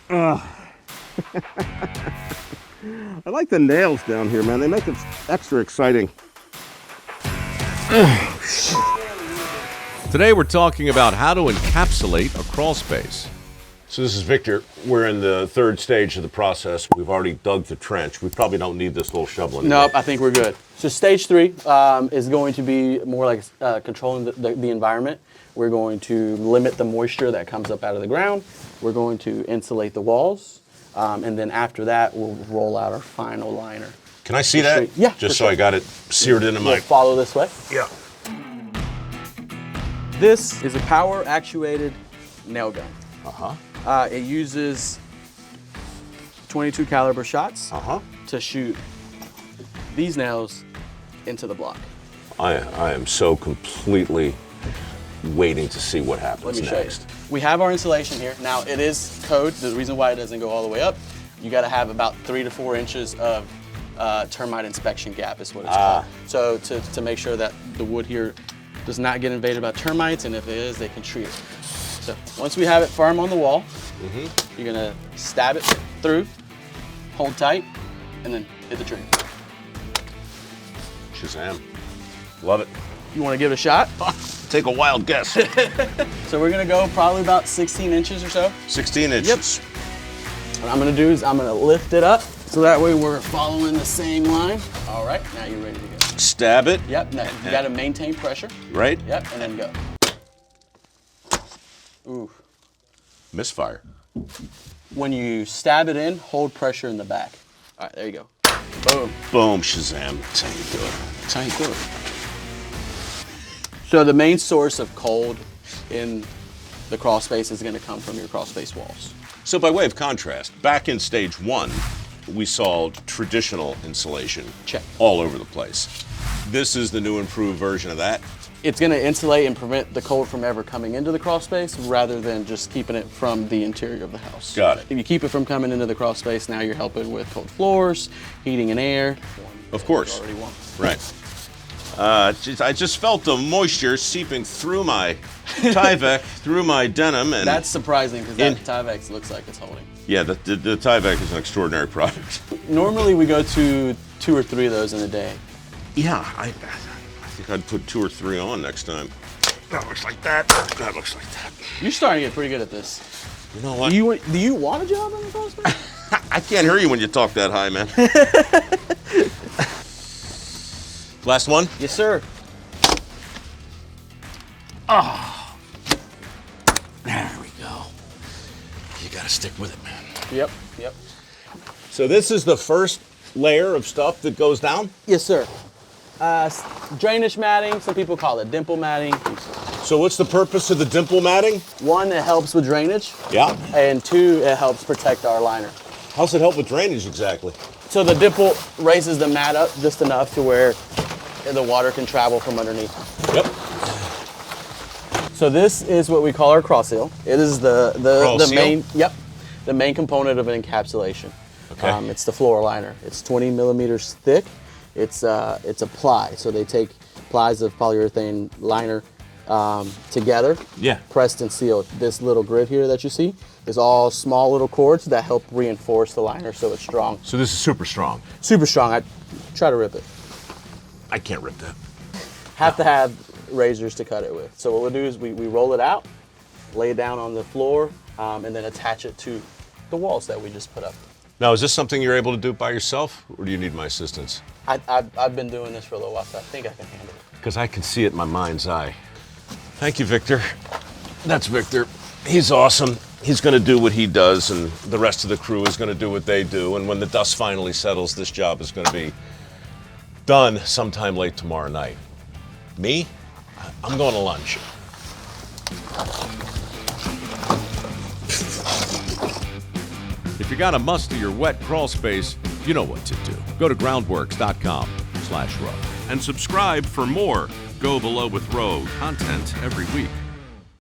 I like the nails down here, man. They make it extra exciting. Today we're talking about how to encapsulate a crawl space. So this is Victor. We're in the third stage of the process. We've already dug the trench. We probably don't need this little shovel anymore. Nope, I think we're good. So stage 3 is going to be more like controlling the environment. We're going to limit the moisture that comes up out of the ground. We're going to insulate the walls. And then after that, we'll roll out our final liner. Can I see that? Yeah. Just so I got it seared into my... Follow this way. Yeah. This is a power actuated nail gun. Uh-huh. It uses 22 caliber shots Uh-huh. to shoot these nails into the block. I am so completely waiting to see what happens Let me show next. you. We have our insulation here. Now it is code. The reason why it doesn't go all the way up, you got to have about 3 to 4 inches of termite inspection gap is what it's called. So to make sure that the wood here does not get invaded by termites, and if it is, they can treat it. So once we have it firm on the wall, you're gonna stab it through, hold tight, and then hit the trigger. Shazam. Love it. You wanna give it a shot? Take a wild guess. So we're gonna go probably about 16 inches or so. 16 inches. What I'm gonna do is I'm gonna lift it up, so that way we're following the same line. All right, now you're ready to go. Stab it. Yep, now you gotta maintain pressure. Right? Yep, and then go. Ooh. Misfire. When you stab it in, hold pressure in the back. All right, there you go. Boom. Boom, Shazam. That's how you do it. That's how you do it. So the main source of cold in the crawl space is gonna come from your crawl space walls. So by way of contrast, back in stage 1, we saw traditional insulation Check. all over the place. This is the new improved version of that. It's gonna insulate and prevent the cold from ever coming into the crawl space rather than just keeping it from the interior of the house. Got it. If you keep it from coming into the crawl space, now you're helping with cold floors, heating and air. Of course. Already warm. Right. I just felt the moisture seeping through my Tyvek, through my denim. And That's surprising because that Tyvek looks like it's holding. yeah, the Tyvek is an extraordinary product. Normally we go to 2 or 3 of those in a day. Yeah, I think I'd put 2 or 3 on next time. That looks like that. That looks like that. You're starting to get pretty good at this. You know what? Do you want a job in the crawl space? I can't hear you when you talk that high, man. Last one? Yes, sir. There we go. You gotta stick with it, man. Yep. So this is the first layer of stuff that goes down? Yes, sir. Drainage matting, some people call it dimple matting. So what's the purpose of the dimple matting? 1, it helps with drainage, Yeah. and 2, it helps protect our liner. How's it help with drainage exactly? So the dimple raises the mat up just enough to where the water can travel from underneath. Yep. So this is what we call our crawl seal. It is the seal? main component of an encapsulation. Okay. It's the floor liner. It's 20 millimeters thick. It's a ply. So they take plies of polyurethane liner together, Yeah. pressed and sealed. This little grid here that you see is all small little cords that help reinforce the liner so it's strong. So this is super strong. Super strong. I try to rip it. I can't rip that. Have to have razors to cut it with. So what we'll do is we roll it out, lay it down on the floor, and then attach it to the walls that we just put up. Now, is this something you're able to do by yourself, or do you need my assistance? I've been doing this for a little while, so I think I can handle it. Because I can see it in my mind's eye. Thank you, Victor. That's Victor. He's awesome. He's going to do what he does, and the rest of the crew is going to do what they do. And when the dust finally settles, this job is going to be done sometime late tomorrow night. Me? I'm going to lunch. If you got a musty or wet crawl space, you know what to do. Go to groundworks.com/Rowe and subscribe for more Go Below with Rowe content every week.